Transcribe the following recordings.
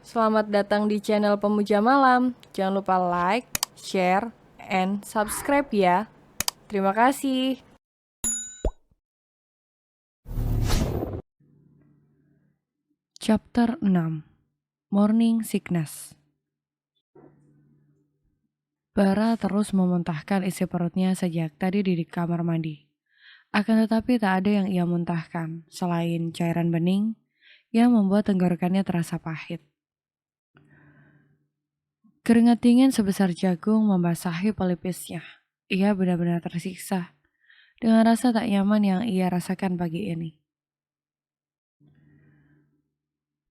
Selamat datang di channel Pemuja Malam. Jangan lupa like, share, and subscribe ya. Terima kasih. Chapter 6 Morning Sickness. Bara terus memuntahkan isi perutnya sejak tadi di kamar mandi. Akan tetapi tak ada yang ia muntahkan selain cairan bening yang membuat tenggorokannya terasa pahit. Keringat dingin sebesar jagung membasahi pelipisnya. Ia benar-benar tersiksa dengan rasa tak nyaman yang ia rasakan pagi ini.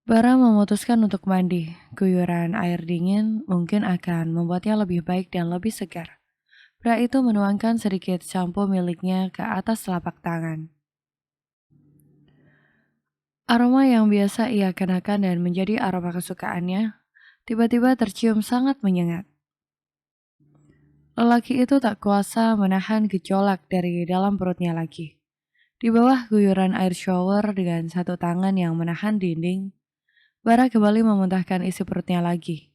Bara memutuskan untuk mandi. Guyuran air dingin mungkin akan membuatnya lebih baik dan lebih segar. Pria itu menuangkan sedikit sampo miliknya ke atas telapak tangan. Aroma yang biasa ia kenakan dan menjadi aroma kesukaannya, tiba-tiba tercium sangat menyengat. Lelaki itu tak kuasa menahan gejolak dari dalam perutnya lagi. Di bawah guyuran air shower dengan satu tangan yang menahan dinding, Bara kembali memuntahkan isi perutnya lagi.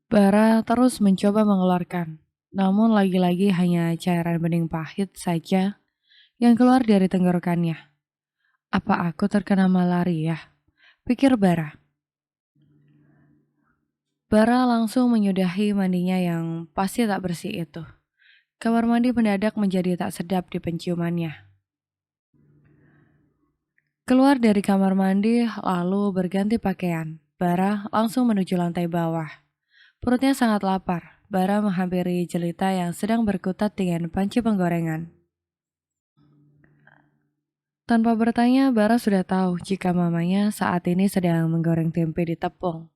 Bara terus mencoba mengeluarkan, namun lagi-lagi hanya cairan bening pahit saja yang keluar dari tenggorokannya. Apa aku terkena malaria? Pikir Bara. Bara langsung menyudahi mandinya yang pasti tak bersih itu. Kamar mandi mendadak menjadi tak sedap di penciumannya. Keluar dari kamar mandi lalu berganti pakaian. Bara langsung menuju lantai bawah. Perutnya sangat lapar. Bara menghampiri Jelita yang sedang berkutat dengan panci penggorengan. Tanpa bertanya, Bara sudah tahu jika mamanya saat ini sedang menggoreng tempe di tepung.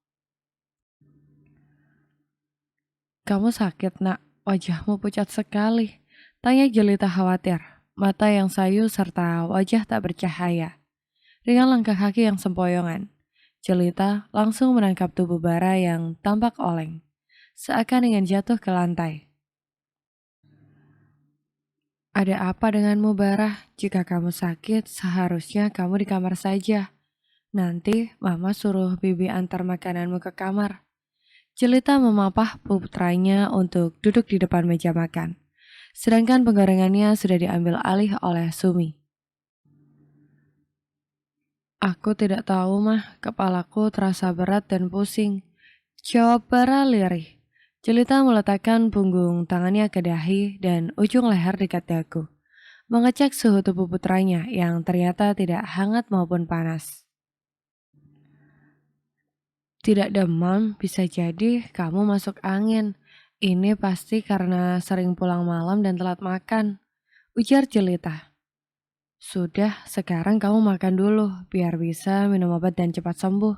Kamu sakit, Nak. Wajahmu pucat sekali. Tanya Jelita khawatir. Mata yang sayu serta wajah tak bercahaya. Dengan langkah kaki yang sempoyongan, Jelita langsung menangkap tubuh Bara yang tampak oleng, seakan ingin jatuh ke lantai. Ada apa denganmu, Bara? Jika kamu sakit, seharusnya kamu di kamar saja. Nanti Mama suruh Bibi antar makananmu ke kamar. Jelita memapah putranya untuk duduk di depan meja makan. Sedangkan penggorengannya sudah diambil alih oleh Sumi. Aku tidak tahu, Mah. Kepalaku terasa berat dan pusing. Jawab Bara lirih. Jelita meletakkan punggung tangannya ke dahi dan ujung leher dekat dagu. Mengecek suhu tubuh putranya yang ternyata tidak hangat maupun panas. Tidak demam, bisa jadi kamu masuk angin. Ini pasti karena sering pulang malam dan telat makan, ujar Jelita. Sudah, sekarang kamu makan dulu, biar bisa minum obat dan cepat sembuh.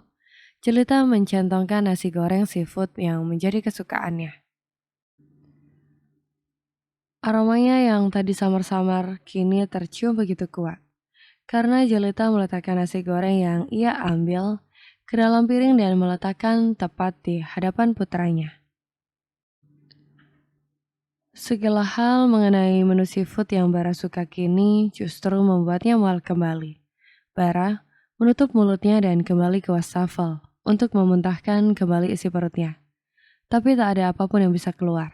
Jelita mencentongkan nasi goreng seafood yang menjadi kesukaannya. Aromanya yang tadi samar-samar kini tercium begitu kuat. Karena Jelita meletakkan nasi goreng yang ia ambil ke dalam piring dan meletakkan tepat di hadapan putranya. Segala hal mengenai menu seafood yang Bara suka kini justru membuatnya mual kembali. Bara menutup mulutnya dan kembali ke wastafel untuk memuntahkan kembali isi perutnya. Tapi tak ada apapun yang bisa keluar.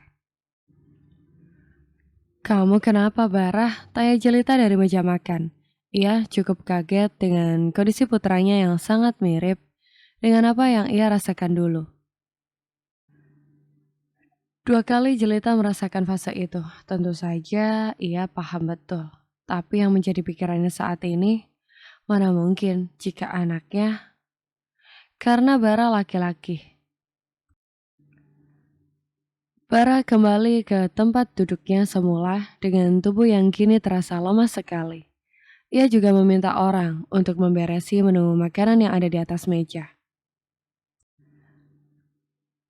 Kamu kenapa, Bara? Tanya Jelita dari meja makan. Ia cukup kaget dengan kondisi putranya yang sangat mirip dengan apa yang ia rasakan dulu. 2 kali Jelita merasakan fase itu. Tentu saja ia paham betul. Tapi yang menjadi pikirannya saat ini, mana mungkin jika anaknya, karena Bara laki-laki. Bara kembali ke tempat duduknya semula dengan tubuh yang kini terasa lemas sekali. Ia juga meminta orang untuk memberesi menu makanan yang ada di atas meja.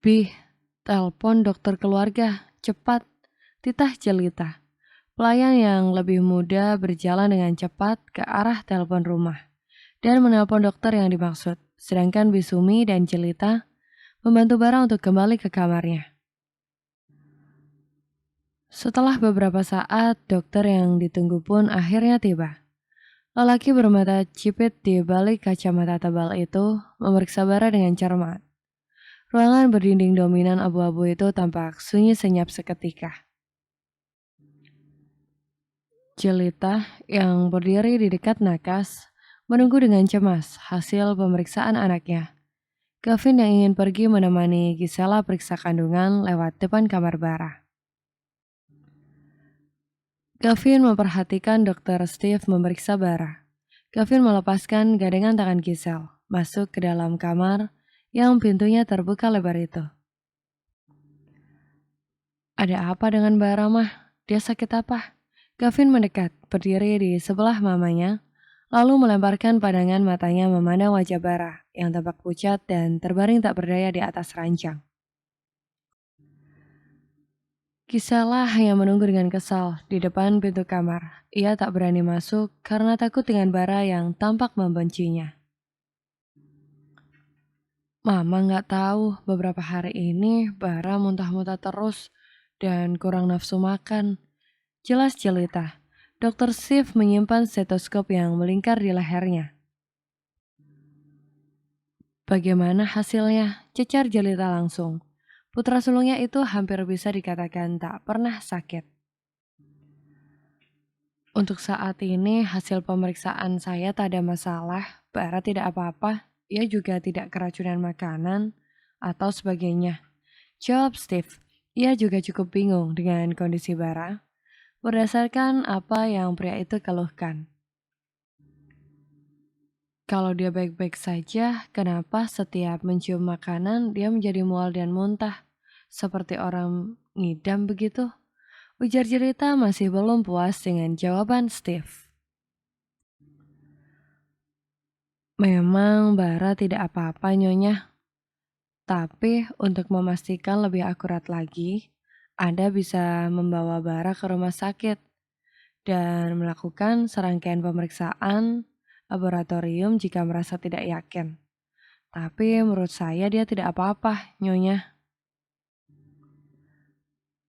Bih, telepon dokter keluarga, cepat, titah Jelita. Pelayan yang lebih muda berjalan dengan cepat ke arah telepon rumah dan menelpon dokter yang dimaksud, sedangkan Bisumi dan Jelita membantu Bara untuk kembali ke kamarnya. Setelah beberapa saat, dokter yang ditunggu pun akhirnya tiba. Lelaki bermata cipit di balik kacamata tebal itu memeriksa Bara dengan cermat. Ruangan berdinding dominan abu-abu itu tampak sunyi senyap seketika. Jelita yang berdiri di dekat nakas menunggu dengan cemas hasil pemeriksaan anaknya. Gavin yang ingin pergi menemani Gisela periksa kandungan lewat depan kamar Bara. Gavin memperhatikan Dr. Steve memeriksa Bara. Gavin melepaskan gandengan tangan Giselle, masuk ke dalam kamar yang pintunya terbuka lebar itu. Ada apa dengan Bara, mah? Dia sakit apa? Gavin mendekat, berdiri di sebelah mamanya, lalu melemparkan pandangan matanya memandang wajah Bara yang tampak pucat dan terbaring tak berdaya di atas ranjang. Gisela hanya menunggu dengan kesal di depan pintu kamar. Ia tak berani masuk karena takut dengan Bara yang tampak membencinya. Mama nggak tahu beberapa hari ini Bara muntah-muntah terus dan kurang nafsu makan. Jelas jelita. Dokter Steve menyimpan stetoskop yang melingkar di lehernya. Bagaimana hasilnya? Cecar jelita langsung. Putra sulungnya itu hampir bisa dikatakan tak pernah sakit. Untuk saat ini hasil pemeriksaan saya tak ada masalah. Bara tidak apa-apa. Ia juga tidak keracunan makanan atau sebagainya. Jawab Steve. Ia juga cukup bingung dengan kondisi Bara berdasarkan apa yang pria itu keluhkan. Kalau dia baik-baik saja, kenapa setiap mencium makanan dia menjadi mual dan muntah? Seperti orang ngidam begitu? Ujar Jelita masih belum puas dengan jawaban Steve. Memang Bara tidak apa-apa nyonya, tapi untuk memastikan lebih akurat lagi, Anda bisa membawa Bara ke rumah sakit dan melakukan serangkaian pemeriksaan laboratorium jika merasa tidak yakin. Tapi menurut saya dia tidak apa-apa, Nyonya.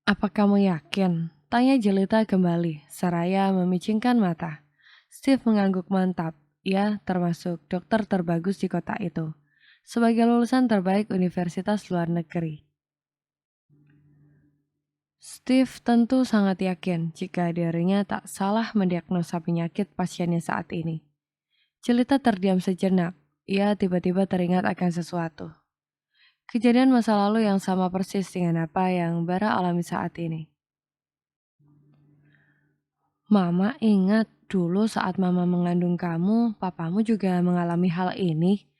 Apa kamu yakin? Tanya Jelita kembali, seraya memicingkan mata. Steve mengangguk mantap. Ia termasuk dokter terbagus di kota itu. Sebagai lulusan terbaik universitas luar negeri. Steve tentu sangat yakin jika dirinya tak salah mendiagnosa penyakit pasiennya saat ini. Jelita terdiam sejenak. Ia tiba-tiba teringat akan sesuatu. Kejadian masa lalu yang sama persis dengan apa yang Bara alami saat ini. Mama ingat dulu saat mama mengandung kamu, papamu juga mengalami hal ini.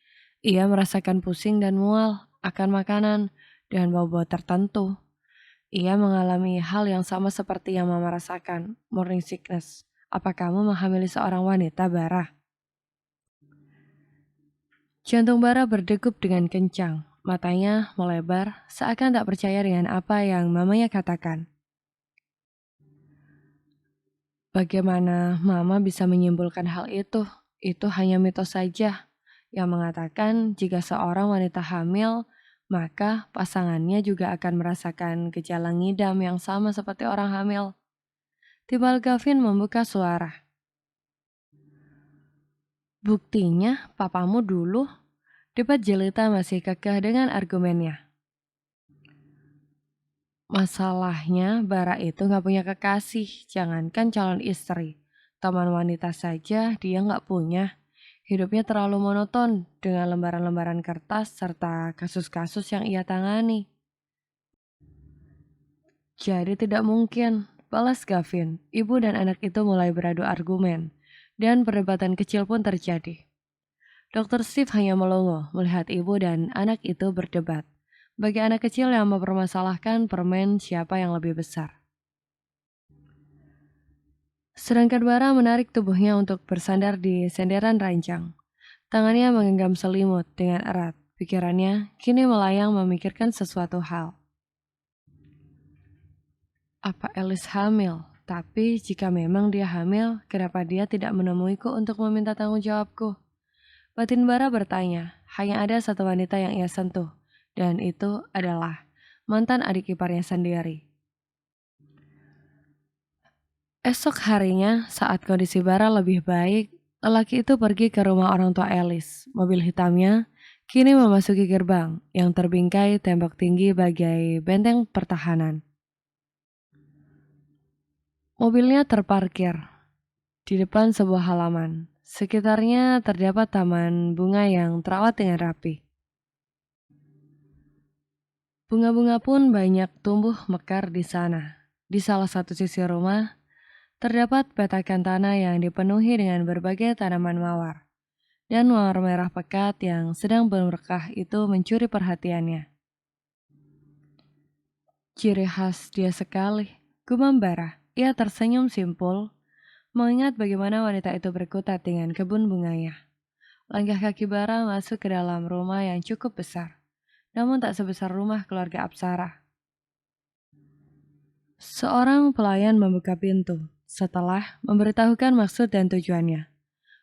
Ia merasakan pusing dan mual akan makanan dan bau-bau tertentu. Ia mengalami hal yang sama seperti yang mama rasakan, morning sickness. Apa kamu menghamili seorang wanita, Bara? Jantung Bara berdegup dengan kencang. Matanya melebar, seakan tak percaya dengan apa yang mamanya katakan. Bagaimana mama bisa menyimpulkan hal itu? Itu hanya mitos saja yang mengatakan jika seorang wanita hamil, maka pasangannya juga akan merasakan gejala ngidam yang sama seperti orang hamil. Timbal Gavin membuka suara. Buktinya papamu dulu, debat Jelita masih kekeh dengan argumennya. Masalahnya, Bara itu gak punya kekasih, jangankan calon istri. Teman wanita saja dia gak punya. Hidupnya terlalu monoton dengan lembaran-lembaran kertas serta kasus-kasus yang ia tangani. Jadi tidak mungkin, balas Gavin. Ibu dan anak itu mulai beradu argumen, dan perdebatan kecil pun terjadi. Dr. Steve hanya melongo melihat ibu dan anak itu berdebat. Bagi anak kecil yang mempermasalahkan permen siapa yang lebih besar. Sedangkan Bara menarik tubuhnya untuk bersandar di senderan ranjang. Tangannya menggenggam selimut dengan erat. Pikirannya kini melayang memikirkan sesuatu hal. Apa Alice hamil? Tapi jika memang dia hamil, kenapa dia tidak menemuiku untuk meminta tanggung jawabku? Batin Bara bertanya, hanya ada satu wanita yang ia sentuh, dan itu adalah mantan adik iparnya sendiri. Esok harinya, saat kondisi Bara lebih baik, Lelaki itu pergi ke rumah orang tua Alice. Mobil hitamnya kini memasuki gerbang yang terbingkai tembok tinggi bagai benteng pertahanan. Mobilnya terparkir di depan sebuah halaman. Sekitarnya terdapat taman bunga yang terawat dengan rapi. Bunga-bunga pun banyak tumbuh mekar di sana. Di salah satu sisi rumah, terdapat petakan tanah yang dipenuhi dengan berbagai tanaman mawar. Dan mawar merah pekat yang sedang bermekah itu mencuri perhatiannya. Ciri khas dia sekali, gumam Bara. Ia tersenyum simpul, mengingat bagaimana wanita itu berkutat dengan kebun bunganya. Langkah kaki Bara masuk ke dalam rumah yang cukup besar, namun tak sebesar rumah keluarga Apsara. Seorang pelayan membuka pintu setelah memberitahukan maksud dan tujuannya.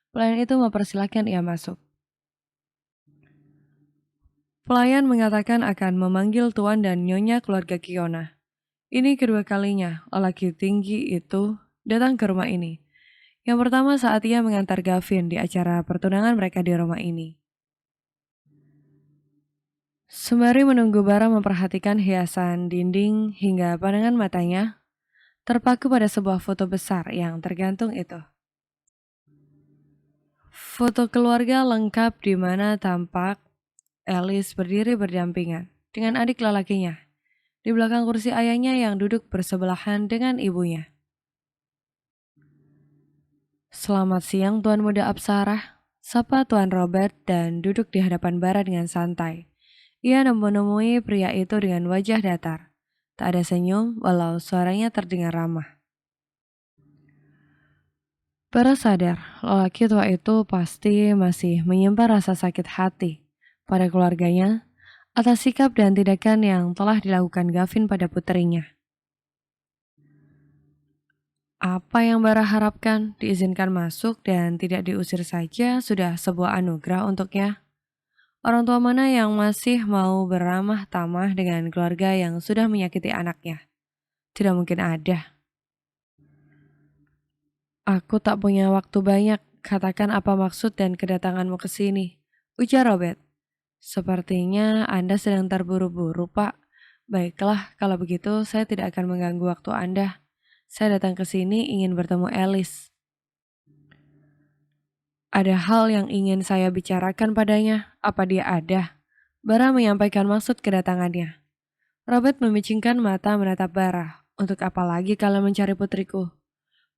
Pelayan itu mempersilahkan ia masuk. Pelayan mengatakan akan memanggil tuan dan nyonya keluarga Kiona. Ini kedua kalinya lelaki tinggi itu datang ke rumah ini. Yang pertama saat ia mengantar Gavin di acara pertunangan mereka di rumah ini. Sembari menunggu Bara memperhatikan hiasan dinding hingga pandangan matanya terpaku pada sebuah foto besar yang tergantung itu. Foto keluarga lengkap di mana tampak Alice berdiri berdampingan dengan adik lelakinya di belakang kursi ayahnya yang duduk bersebelahan dengan ibunya. Selamat siang Tuan Muda Apsara, sapa Tuan Robert dan duduk di hadapan Bara dengan santai. Ia menemui pria itu dengan wajah datar. Tak ada senyum walau suaranya terdengar ramah. Bara sadar, lelaki tua itu pasti masih menyimpan rasa sakit hati pada keluarganya atas sikap dan tindakan yang telah dilakukan Gavin pada puterinya. Apa yang Bara harapkan diizinkan masuk dan tidak diusir saja sudah sebuah anugerah untuknya. Orang tua mana yang masih mau beramah tamah dengan keluarga yang sudah menyakiti anaknya? Tidak mungkin ada. Aku tak punya waktu banyak, katakan apa maksud dan kedatanganmu ke sini, ujar Robert. Sepertinya Anda sedang terburu-buru, Pak. Baiklah, kalau begitu saya tidak akan mengganggu waktu Anda. Saya datang ke sini ingin bertemu Alice. Ada hal yang ingin saya bicarakan padanya. Apa dia ada? Bara menyampaikan maksud kedatangannya. Robert memicingkan mata menatap Bara. Untuk apa lagi kalian mencari putriku?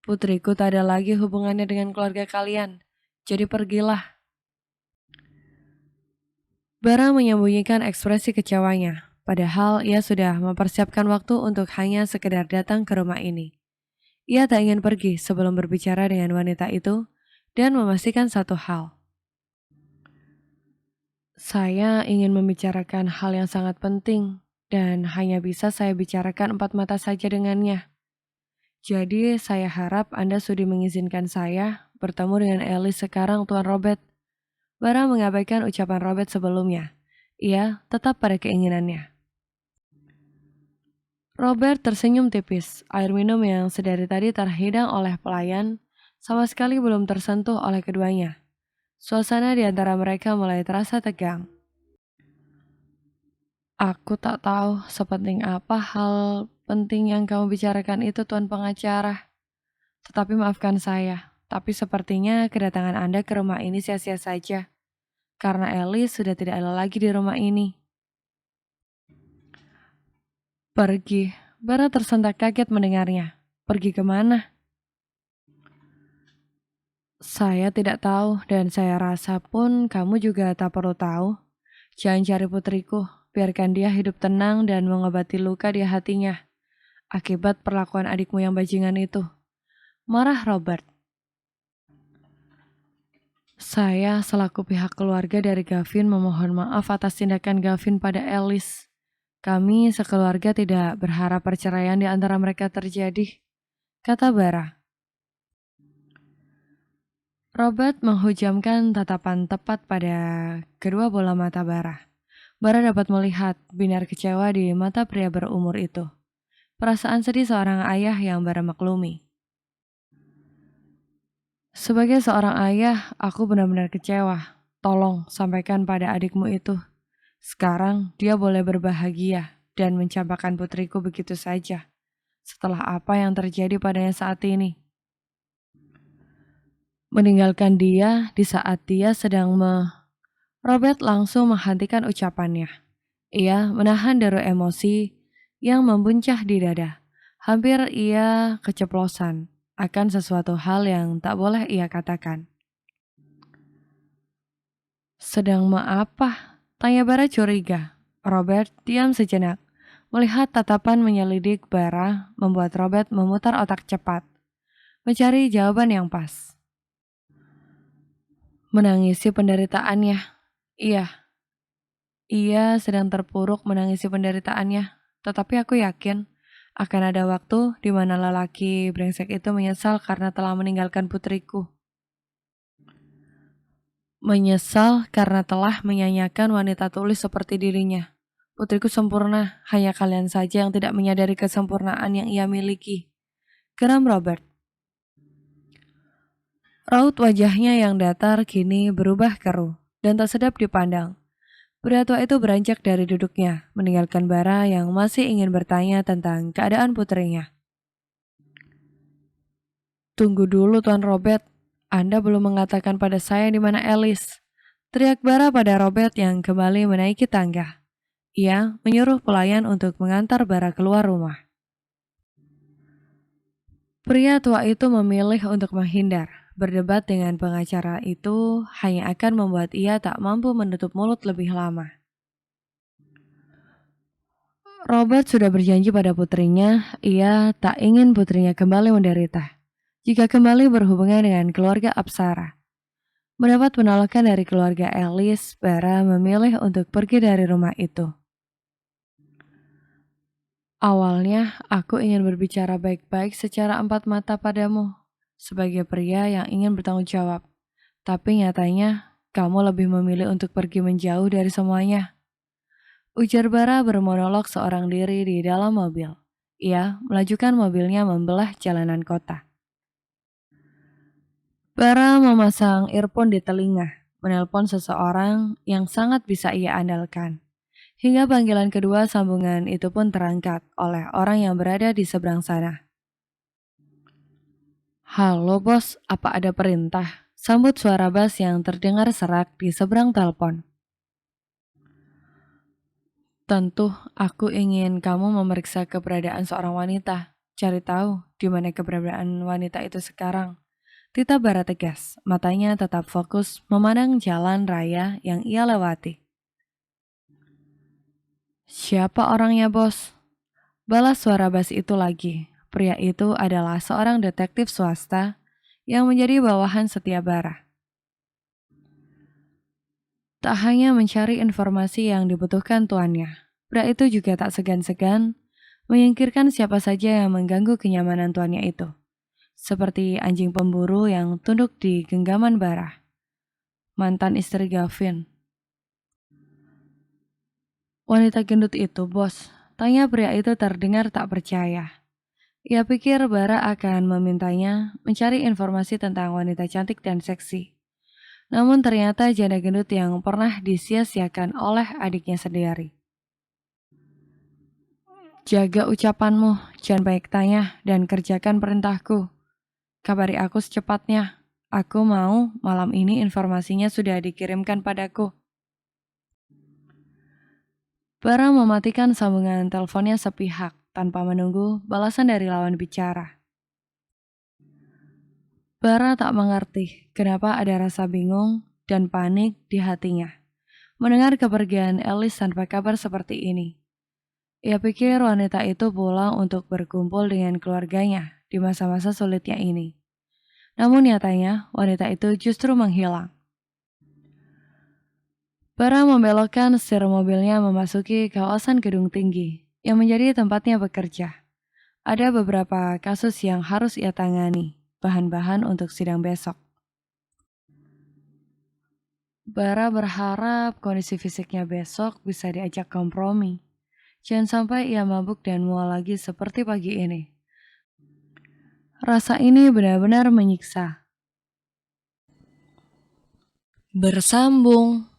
Putriku tak ada lagi hubungannya dengan keluarga kalian. Jadi pergilah. Bara menyembunyikan ekspresi kecewanya. Padahal ia sudah mempersiapkan waktu untuk hanya sekedar datang ke rumah ini. Ia tak ingin pergi sebelum berbicara dengan wanita itu dan memastikan satu hal. Saya ingin membicarakan hal yang sangat penting dan hanya bisa saya bicarakan empat mata saja dengannya. Jadi saya harap Anda sudi mengizinkan saya bertemu dengan Alice sekarang, Tuan Robert. Bara mengabaikan ucapan Robert sebelumnya. Ia tetap pada keinginannya. Robert tersenyum tipis. Air minum yang sedari tadi terhidang oleh pelayan sama sekali belum tersentuh oleh keduanya. Suasana di antara mereka mulai terasa tegang. Aku tak tahu sepenting apa hal penting yang kamu bicarakan itu, Tuan Pengacara. Tetapi maafkan saya, tapi sepertinya kedatangan Anda ke rumah ini sia-sia saja. Karena Alice sudah tidak ada lagi di rumah ini. Pergi. Bara tersentak kaget mendengarnya. Pergi kemana? Saya tidak tahu dan saya rasa pun kamu juga tak perlu tahu. Jangan cari putriku, biarkan dia hidup tenang dan mengobati luka di hatinya. Akibat perlakuan adikmu yang bajingan itu. Marah Robert. Saya selaku pihak keluarga dari Gavin memohon maaf atas tindakan Gavin pada Alice. Kami sekeluarga tidak berharap perceraian di antara mereka terjadi, kata Bara. Robert menghujamkan tatapan tepat pada kedua bola mata Bara. Bara dapat melihat binar kecewa di mata pria berumur itu. Perasaan sedih seorang ayah yang Bara maklumi. Sebagai seorang ayah, aku benar-benar kecewa. Tolong sampaikan pada adikmu itu. Sekarang dia boleh berbahagia dan mencampakkan putriku begitu saja. Setelah apa yang terjadi padanya saat ini. Meninggalkan dia di saat dia sedang Robert langsung menghentikan ucapannya. Ia menahan deru emosi yang membuncah di dada. Hampir ia keceplosan akan sesuatu hal yang tak boleh ia katakan. Sedang apa? Tanya Bara curiga. Robert diam sejenak. Melihat tatapan menyelidik Bara membuat Robert memutar otak cepat, mencari jawaban yang pas. Menangisi penderitaannya. Iya, ia sedang terpuruk menangisi penderitaannya. Tetapi aku yakin akan ada waktu di mana lelaki brengsek itu menyesal karena telah meninggalkan putriku. Menyesal karena telah menyanyiakan wanita tulis seperti dirinya. Putriku sempurna, hanya kalian saja yang tidak menyadari kesempurnaan yang ia miliki. Geram Robert. Raut wajahnya yang datar kini berubah keruh dan tak sedap dipandang. Pria tua itu beranjak dari duduknya, meninggalkan Bara yang masih ingin bertanya tentang keadaan putrinya. Tunggu dulu Tuan Robert, Anda belum mengatakan pada saya di mana Alice. Teriak Bara pada Robert yang kembali menaiki tangga. Ia menyuruh pelayan untuk mengantar Bara keluar rumah. Pria tua itu memilih untuk menghindar. Berdebat dengan pengacara itu hanya akan membuat ia tak mampu menutup mulut lebih lama. Robert sudah berjanji pada putrinya, ia tak ingin putrinya kembali menderita. Jika kembali berhubungan dengan keluarga Apsara. Mendapat penolakan dari keluarga Alice, Bara memilih untuk pergi dari rumah itu. Awalnya, aku ingin berbicara baik-baik secara empat mata padamu, sebagai pria yang ingin bertanggung jawab. Tapi nyatanya, kamu lebih memilih untuk pergi menjauh dari semuanya. Ujar Bara bermonolog seorang diri di dalam mobil. Ia melajukan mobilnya membelah jalanan kota. Bara memasang earphone di telinga, menelpon seseorang yang sangat bisa ia andalkan. Hingga panggilan kedua sambungan itu pun terangkat oleh orang yang berada di seberang sana. Halo bos, apa ada perintah? Sambut suara bass yang terdengar serak di seberang telepon. Tentu, aku ingin kamu memeriksa keberadaan seorang wanita. Cari tahu di mana keberadaan wanita itu sekarang. Tita Bara tegas, matanya tetap fokus memandang jalan raya yang ia lewati. Siapa orangnya bos? Balas suara bass itu lagi. Pria itu adalah seorang detektif swasta yang menjadi bawahan setia Bara. Tak hanya mencari informasi yang dibutuhkan tuannya, pria itu juga tak segan-segan menyingkirkan siapa saja yang mengganggu kenyamanan tuannya itu. Seperti anjing pemburu yang tunduk di genggaman Bara, mantan istri Gavin. Wanita gendut itu, bos, tanya pria itu terdengar tak percaya. Ia pikir Bara akan memintanya mencari informasi tentang wanita cantik dan seksi. Namun ternyata janda gendut yang pernah disia-siakan oleh adiknya sendiri. Jaga ucapanmu, jangan banyak tanya, dan kerjakan perintahku. Kabari aku secepatnya. Aku mau malam ini informasinya sudah dikirimkan padaku. Bara mematikan sambungan teleponnya sepihak tanpa menunggu balasan dari lawan bicara. Bara tak mengerti kenapa ada rasa bingung dan panik di hatinya. Mendengar kepergian Alice tanpa kabar seperti ini. Ia pikir wanita itu pulang untuk berkumpul dengan keluarganya di masa-masa sulitnya ini. Namun nyatanya wanita itu justru menghilang. Bara membelokkan setir mobilnya memasuki kawasan gedung tinggi yang menjadi tempatnya bekerja. Ada beberapa kasus yang harus ia tangani, bahan-bahan untuk sidang besok. Bara berharap kondisi fisiknya besok bisa diajak kompromi. Jangan sampai ia mabuk dan mual lagi seperti pagi ini. Rasa ini benar-benar menyiksa. Bersambung.